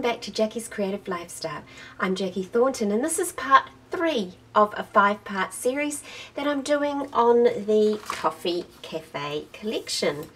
back to Jackie's Creative Lifestyle. I'm Jackie Thornton and this is part 3 of a 5-part series that I'm doing on the Coffee Cafe collection.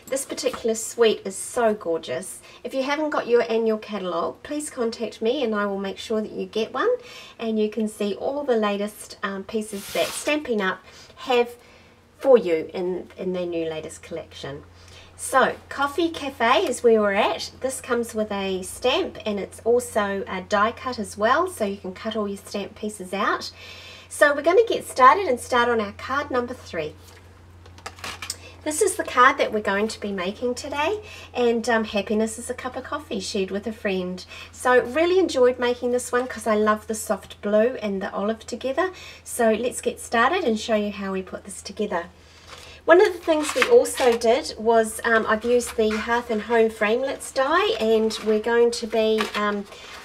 This particular suite is so gorgeous. If you haven't got your annual catalogue, please contact me and I will make sure that you get one, and you can see all the latest pieces that Stampin' Up have for you in their new latest collection. So, Coffee Cafe is where we're at. This comes with a stamp and it's also a die cut as well, so you can cut all your stamp pieces out. So we're going to get started and start on our card number 3. This is the card that we're going to be making today, and happiness is a cup of coffee shared with a friend. So really enjoyed making this one because I love the soft blue and the olive together. So let's get started and show you how we put this together. One of the things we also did was I've used the Hearth and Home Framelits die, and we're going to be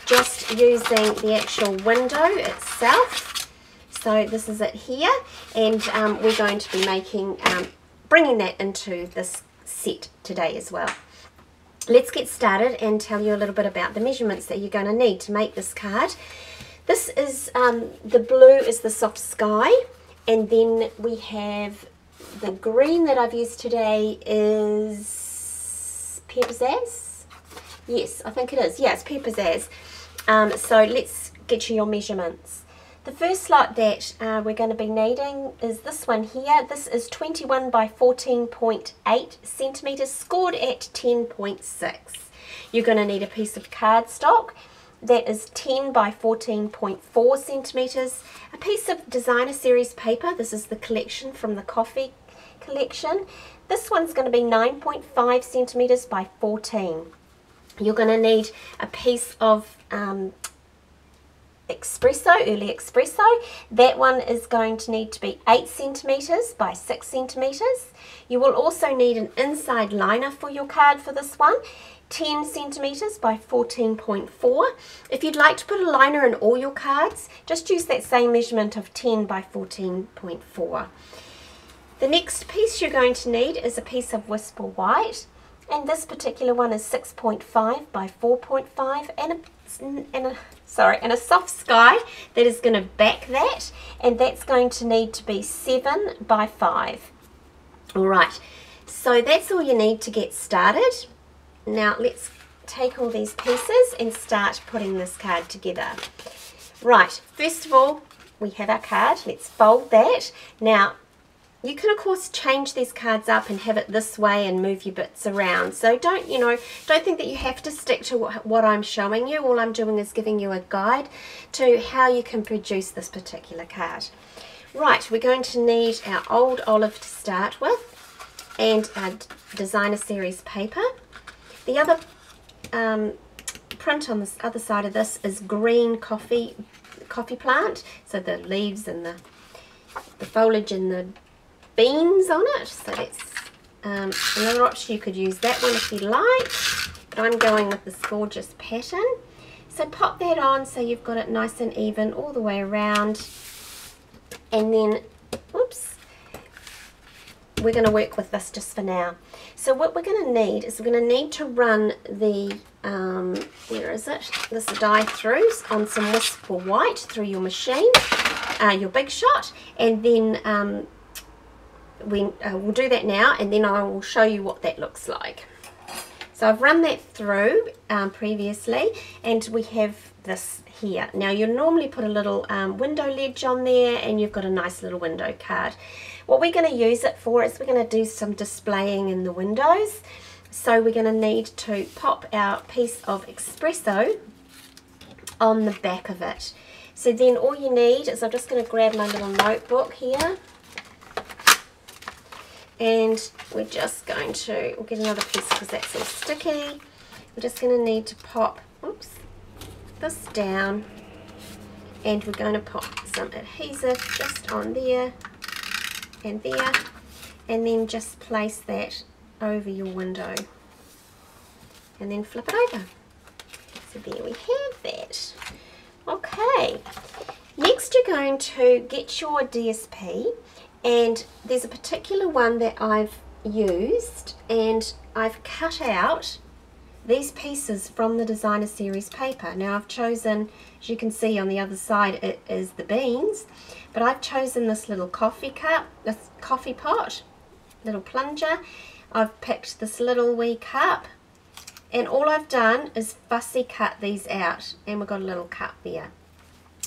just using the actual window itself. So this is it here, and we're going to be making bringing that into this set today as well. Let's get started and tell you a little bit about the measurements that you're going to need to make this card. This is the blue is the soft sky, and then we have the green that I've used today is Pear Pizzazz. Yes, I think it is. Yeah, it's Pear Pizzazz. So let's get you your measurements. The first lot that we're going to be needing is this one here. This is 21 by 14.8 centimeters, scored at 10.6. You're going to need a piece of cardstock that is 10 by 14.4 centimeters, a piece of designer series paper. This is the collection from the coffee collection. This one's going to be 9.5 centimeters by 14. You're going to need a piece of espresso, early espresso. That one is going to need to be 8 centimeters by 6 centimeters. You will also need an inside liner for your card for this one, 10 centimeters by 14.4. If you'd like to put a liner in all your cards, just use that same measurement of 10 by 14.4. The next piece you're going to need is a piece of Whisper White, and this particular one is 6.5 by 4.5, and a soft sky that is going to back that, and that's going to need to be 7 by 5. Alright, so that's all you need to get started. Now let's take all these pieces and start putting this card together. Right, first of all, we have our card. Let's fold that. Now, you can of course change these cards up and have it this way and move your bits around. So don't think that you have to stick to what I'm showing you. All I'm doing is giving you a guide to how you can produce this particular card. Right, we're going to need our old olive to start with, and our designer series paper. The other print on this other side of this is green coffee plant. So the leaves and the foliage and the beans on it. So that's another option. You could use that one if you like, but I'm going with this gorgeous pattern. So pop that on so you've got it nice and even all the way around, and then oops, we're going to work with this just for now. So what we're going to need is we're going to need to run the where is it, this die through on some Whisper White through your machine, your Big Shot, and then we'll do that now, and then I will show you what that looks like. So I've run that through previously, and we have this here. Now you'll normally put a little window ledge on there, and you've got a nice little window card. What we're going to use it for is we're going to do some displaying in the windows. So we're going to need to pop our piece of espresso on the back of it. So then all you need is, I'm just going to grab my little notebook here, and we're just going to, we'll get another piece because that's all sticky. We're just going to need to pop, oops, this down, and we're going to pop some adhesive just on there and there, and then just place that over your window and then flip it over. So there we have that. Okay, next you're going to get your DSP, and there's a particular one that I've used, and I've cut out these pieces from the designer series paper. Now I've chosen, as you can see on the other side, it is the beans, but I've chosen this little coffee cup, this coffee pot, little plunger. I've picked this little wee cup, and all I've done is fussy cut these out, and we've got a little cup there.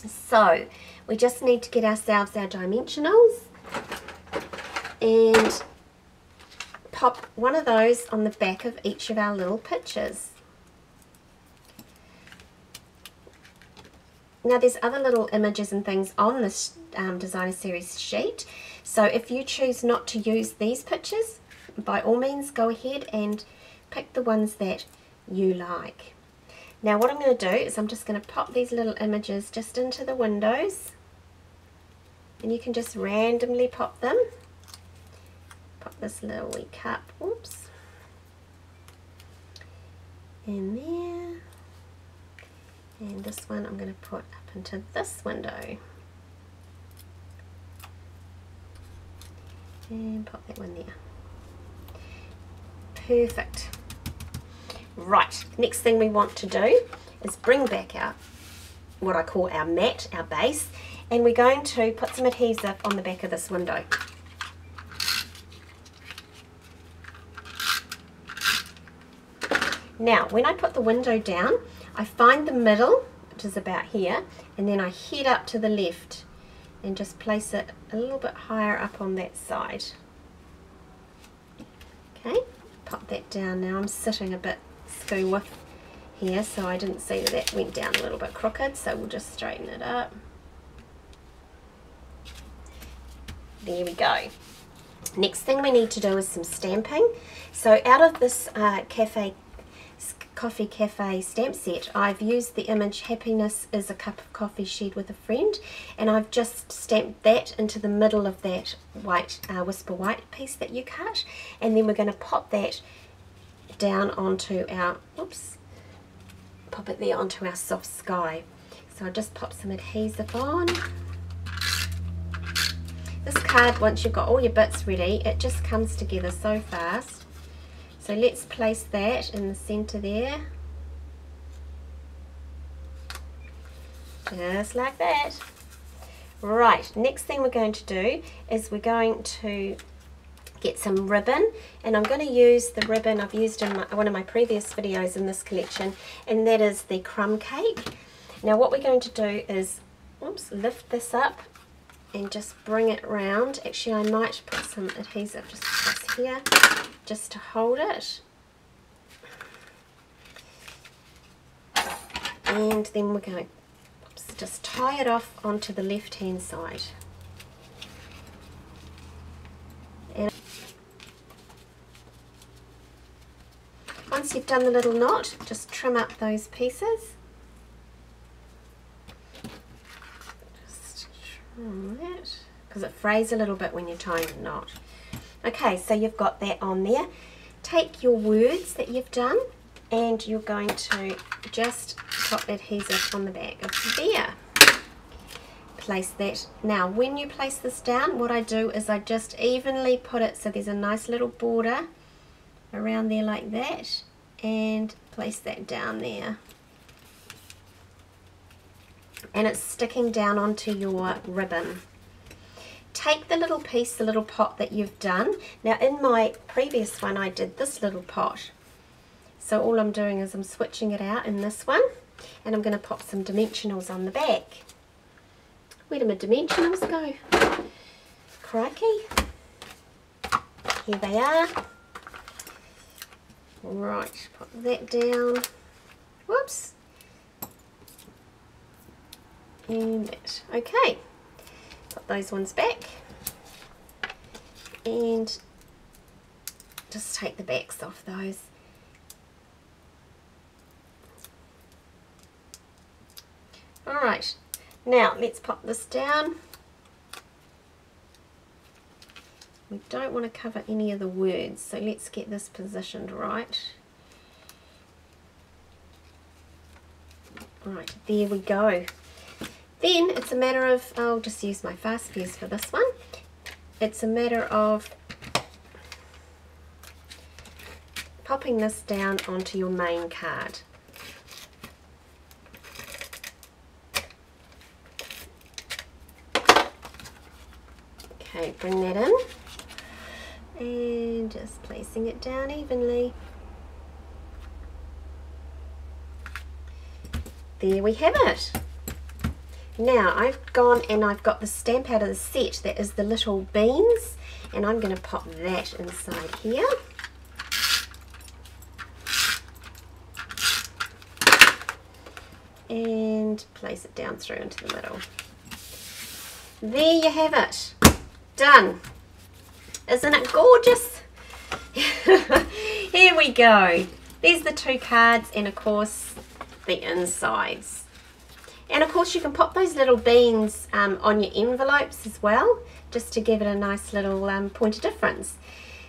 So we just need to get ourselves our dimensionals and pop one of those on the back of each of our little pictures. Now there's other little images and things on this designer series sheet, so if you choose not to use these pictures, by all means go ahead and pick the ones that you like. Now what I'm going to do is I'm just going to pop these little images just into the windows, and you can just randomly pop them. Pop this little wee cup, oops, in there, and this one I'm going to put up into this window, and pop that one there. Perfect. Right, next thing we want to do is bring back our, what I call our mat, our base, and we're going to put some adhesive on the back of this window. Now, when I put the window down, I find the middle, which is about here, and then I head up to the left and just place it a little bit higher up on that side. Okay, pop that down. Now I'm sitting a bit skew with here, so I didn't see that that went down a little bit crooked, so we'll just straighten it up. There we go. Next thing we need to do is some stamping. So out of this Coffee Cafe stamp set, I've used the image Happiness is a Cup of Coffee Shared with a Friend, and I've just stamped that into the middle of that white Whisper White piece that you cut, and then we're going to pop that down onto our, oops, pop it there onto our soft sky. So I'll just pop some adhesive on. This card, once you've got all your bits ready, it just comes together so fast. So let's place that in the center there. Just like that. Right, next thing we're going to do is we're going to get some ribbon, and I'm going to use the ribbon I've used in one of my previous videos in this collection, and that is the crumb cake. Now what we're going to do is, oops, lift this up and just bring it round. Actually, I might put some adhesive just across here just to hold it, and then we're going to just tie it off onto the left hand side. And once you've done the little knot, just trim up those pieces. Just trim that, because it frays a little bit when you're tying the knot. Okay, so you've got that on there. Take your words that you've done, and you're going to just pop adhesive on the back of there. Place that. Now when you place this down, what I do is I just evenly put it so there's a nice little border around there like that, and place that down there, and it's sticking down onto your ribbon. Take the little piece, the little pot that you've done. Now in my previous one I did this little pot, so all I'm doing is I'm switching it out in this one, and I'm going to pop some dimensionals on the back. Where do my dimensionals go? Crikey. Here they are. Right, put that down. Whoops. And that. Okay. Put those ones back. And just take the backs off those. Alright. Now let's pop this down. We don't want to cover any of the words, so let's get this positioned right. Right, there we go. Then it's a matter of, I'll just use my fast fuse for this one. It's a matter of popping this down onto your main card. Okay, bring that in and just placing it down evenly. There we have it. Now I've gone and I've got the stamp out of the set that is the little beans, and I'm going to pop that inside here. And place it down through into the middle. There you have it. Done. Isn't it gorgeous? Here we go. There's the two cards and of course the insides. And of course you can pop those little beans on your envelopes as well, just to give it a nice little point of difference.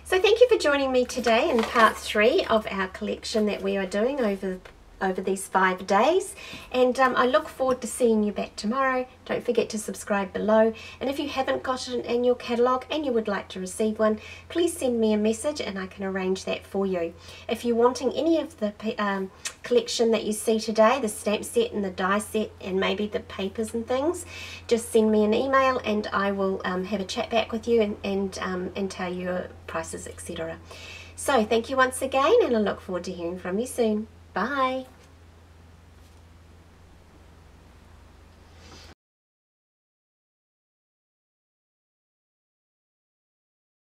So thank you for joining me today in part 3 of our collection that we are doing over these 5 days, and I look forward to seeing you back tomorrow. Don't forget to subscribe below, and if you haven't got it in your catalogue and you would like to receive one, please send me a message and I can arrange that for you. If you're wanting any of the collection that you see today, the stamp set and the die set and maybe the papers and things, just send me an email and I will have a chat back with you and tell you prices, etc. So thank you once again, and I look forward to hearing from you soon. Bye.